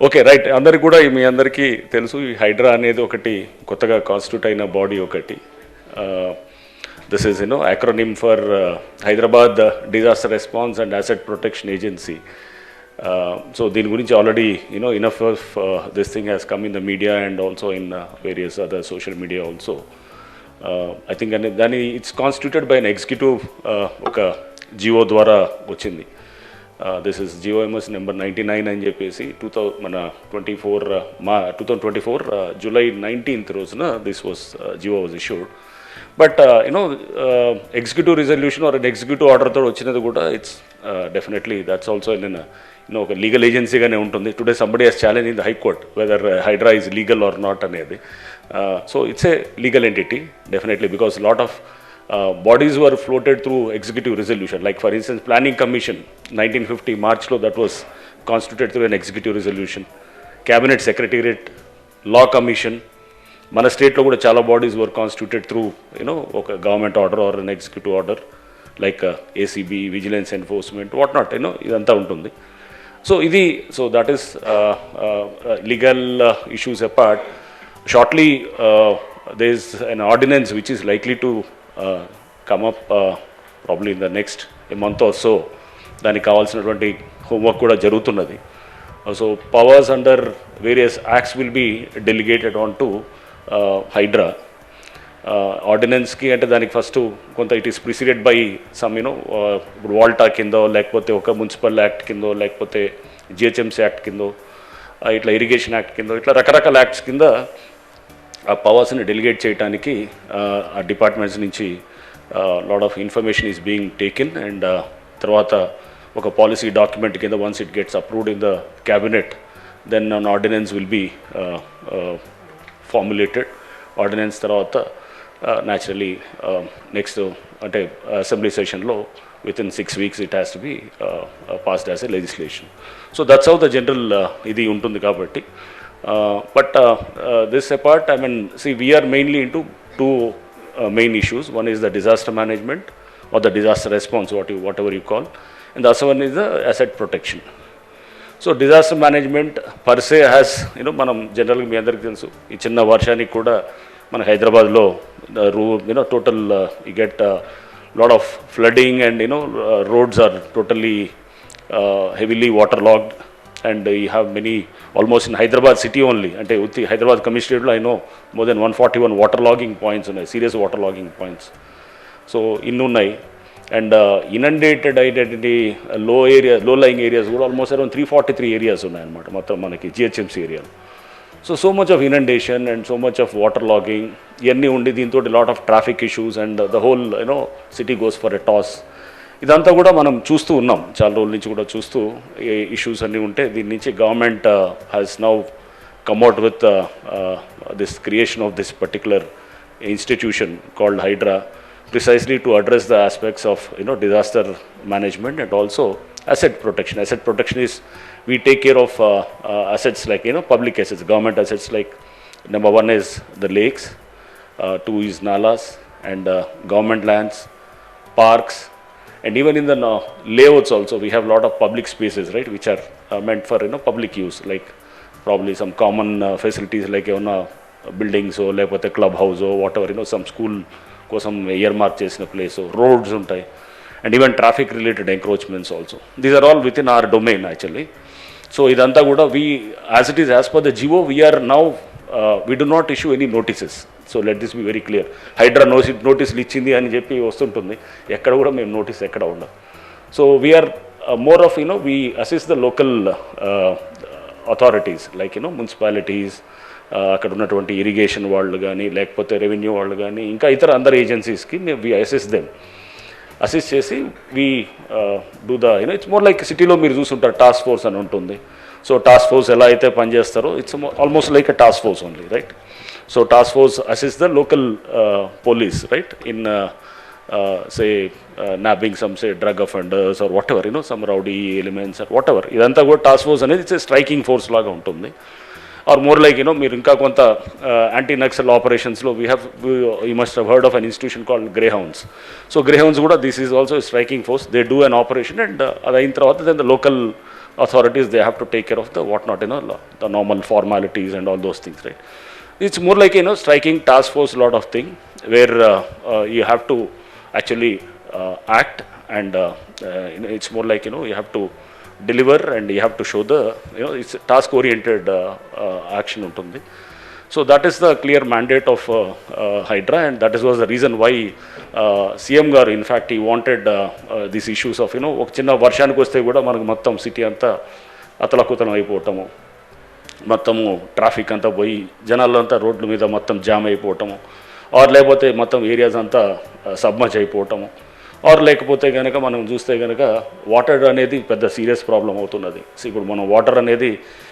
Okay right. అందరికి కూడా మీ అందరికీ తెలుసు ఈ హైడ్రా అనేది ఒకటి కొత్తగా కాన్స్టిట్యూట్ అయిన బాడీ ఒకటి. This is acronym for Hyderabad disaster response and asset protection agency. So దీని గురించి already enough of this thing has come in the media and also in various other social media also. I think దాని it's constituted by an executive ఒక జియో ద్వారా వచ్చింది. This is GOMs number 99 అని చెప్పేసి 2024 July 19th రోజున this was GO was issued. But executive resolution or executive ఆర్డర్తో వచ్చినది కూడా ఇట్స్ డెఫినెట్లీ దట్స్ ఆల్సో ఒక లీగల్ ఏజెన్సీగానే ఉంటుంది. Today somebody has challenge in the high court whether Hydraa is legal or not అనేది. So it's a legal entity definitely because lot of bodies were floated through executive resolution. Like for instance, Planning Commission 1950 March lo that was constituted through an executive resolution. Cabinet Secretariat, Law Commission, mana state lo kuda chala bodies were constituted through oka government order or an executive order like ACB, Vigilance Enforcement, what not, idantha untundi. So that is legal issues apart. Shortly there is an ordinance which is likely to come up probably in the next month or so. దానికి కావాల్సినటువంటి homework కూడా జరుగుతున్నది. So powers under various acts will be delegated on to HYDRAA. ఆర్డినెన్స్కి అంటే దానికి first కొంత it is preceded by some ఇప్పుడు వాల్టా కిందో లేకపోతే ఒక మున్సిపల్ యాక్ట్ కిందో లేకపోతే జిహెచ్ఎంసీ యాక్ట్ కిందో ఇట్లా ఇరిగేషన్ యాక్ట్ కిందో ఇట్లా రకరకాల యాక్ట్స్ కింద ఆ పవర్స్ని డెలిగేట్ చేయడానికి ఆ డిపార్ట్మెంట్స్ నుంచి lot of information is being taken and తర్వాత ఒక పాలసీ డాక్యుమెంట్ కింద once it gets approved in the cabinet then an ordinance will be formulated. Ordinance తర్వాత న్యాచురలీ నెక్స్ట్ అంటే అసెంబ్లీ సెషన్లో within 6 weeks it has to be passed as a legislation. So that's how the general ఇది ఉంటుంది కాబట్టి. But this apart, I mean, see, we are mainly into two main issues. One is the disaster management or the disaster response, whatever you call, and the other one is the asset protection. So disaster management per se has, మనం జనరల్గా మీ అందరికీ తెలుసు ఈ చిన్న వర్షానికి కూడా మన హైదరాబాద్లో total you get lot of flooding and roads are totally heavily waterlogged. And you have many, almost in Hyderabad city only, ante utti Hyderabad commissionerate lo I know more than 141 waterlogging points unnai, serious waterlogging points. So innunnai and inundated identity low lying areas kuda almost around 343 areas unnai anamata mottham manaki GHMC area. So much of inundation and so much of waterlogging iyanni undi deento lot of traffic issues and the whole city goes for a toss. ఇదంతా కూడా మనం చూస్తూ ఉన్నాం, చాలా రోజుల నుంచి కూడా చూస్తూ ఇష్యూస్ అన్నీ ఉంటే దీని నుంచి government has now come out with this creation of this particular institution called HYDRAA precisely to address the aspects of disaster management and also asset protection. Asset protection is we take care of assets like public assets, government assets like number 1 is the lakes, 2 is nalas and government lands, parks. And even in the layouts also, we have a lot of public spaces, right, which are meant for public use, like probably some common facilities like buildings or like a clubhouse or whatever, some school kosam earmark chesina place, or roads untai, and even traffic related encroachments also. These are all within our domain actually. So idantha kuda we, as it is as per the GO, we are now we do not issue any notices. So let this be very clear. Hydra notice ఇచ్చింది అని చెప్పి వస్తుంటుంది, ఎక్కడ కూడా మేము notice ఎక్కడ ఉండదు. So we are more of we assist the local authorities like municipalities, అక్కడ ఉన్నటువంటి ఇరిగేషన్ వాళ్ళు కానీ లేకపోతే రెవెన్యూ వాళ్ళు కానీ ఇంకా ఇతర అందరు ఏజెన్సీస్కి వి అసిస్ట్ చేసి we do the its more like సిటీలో మీరు చూస్తుంటారు టాస్క్ ఫోర్స్ అని ఉంటుంది. సో టాస్క్ ఫోర్స్ ఎలా అయితే పనిచేస్తారో it's almost like a task force only, right? So task force assists the local police, right, in say nabbing some say drug offenders or whatever, some rowdy elements or whatever. Idantha kuda task force anedi it's a striking force laga untundi. Or more like meer inka konta anti-Naxal operations lo you must have heard of an institution called Greyhounds. So Greyhounds kuda this is also a striking force. They do an operation and adayin tarvata then the local authorities, they have to take care of the whatnot, the normal formalities and all those things, right? It's more like, striking task force lot of thing where you have to actually act, and it's more like, you have to deliver and you have to show the, it's task oriented action ఉంటుంది. So that is the clear mandate of Hydra, and that was the reason why CM garu, in fact, he wanted these issues of, ఒక చిన్న వర్షానికి వస్తే కూడా మనకు మొత్తం city అంతా అతలకుతలం అయిపోవటము, మొత్తము ట్రాఫిక్ అంతా పోయి జనాలు అంతా రోడ్ల మీద మొత్తం జామ్ అయిపోవటము, ఆర్ లేకపోతే మొత్తం ఏరియాస్ అంతా సబ్మర్జ్ అయిపోవటము, ఆర్ లేకపోతే కనుక మనం చూస్తే కనుక వాటర్ అనేది పెద్ద సీరియస్ ప్రాబ్లం అవుతున్నది. సో ఇప్పుడు మనం వాటర్ అనేది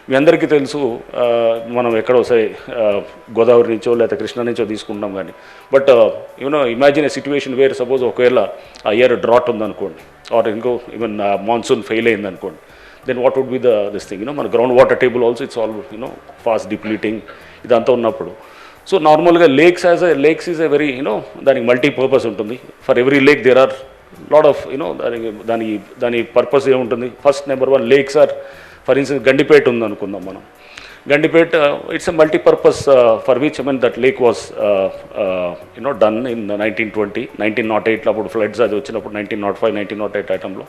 మీ అందరికీ తెలుసు, మనం ఎక్కడో సరే గోదావరి నుంచో లేదా కృష్ణా నుంచో తీసుకుంటాం కానీ, but imagine a situation where suppose ఒకవేళ ఆ ఇయర్ డ్రాట్ ఉందనుకోండి, ఆర్ ఇంకో ఈవెన్ మాన్సూన్ ఫెయిల్ అయిందనుకోండి, then what would be this thing, మన ground water table also it's all fast depleting ఇదంతా ఉన్నప్పుడు. సో నార్మల్గా లేక్స్ ఈజ్ ఎ వెరీ దానికి మల్టీపర్పస్ ఉంటుంది. For every lake there are lot of దాని purpose ఏముంటుంది. First number 1 lakes are, for instance Gandipet ఉందనుకుందాం మనం. Gandipet it's a multipurpose for which that lake was done in 1920, 1908 అప్పుడు ఫ్లడ్స్ అది వచ్చినప్పుడు 1905, 1908 ఐటంలో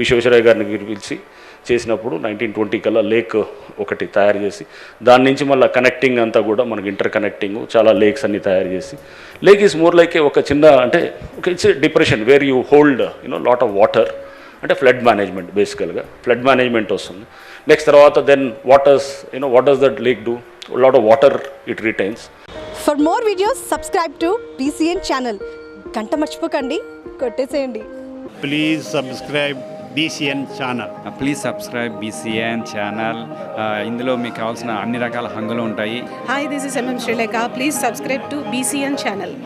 విశ్వేశ్వరయ్య గారిని పిలిచి చేసినప్పుడు 1920 కల్లా లేక్ ఒకటి తయారు చేసి దాని నుంచి మళ్ళీ కనెక్టింగ్ అంతా కూడా మనకి ఇంటర్ కనెక్టింగ్ చాలా లేక్స్ అన్ని తయారు చేసి, లేక్ ఈజ్ మోర్ లైక్ ఒక చిన్న అంటే it's depression where you hold lot of water, అంటే ఫ్లడ్ మేనేజ్మెంట్, బేసికల్గా ఫ్లడ్ మేనేజ్మెంట్ వస్తుంది. నెక్స్ట్ తర్వాత then what does that lake do, lot of water it retains. For more videos subscribe to BCN channel. గంట మర్చిపోకండి, కొట్టేసేయండి. Please subscribe BCN channel. Please subscribe BCN channel. ఇందులో మీకు కావాల్సిన అన్ని రకాల హంగులు ఉంటాయి. Hi, this is MM Sri Lanka. Please subscribe to BCN channel.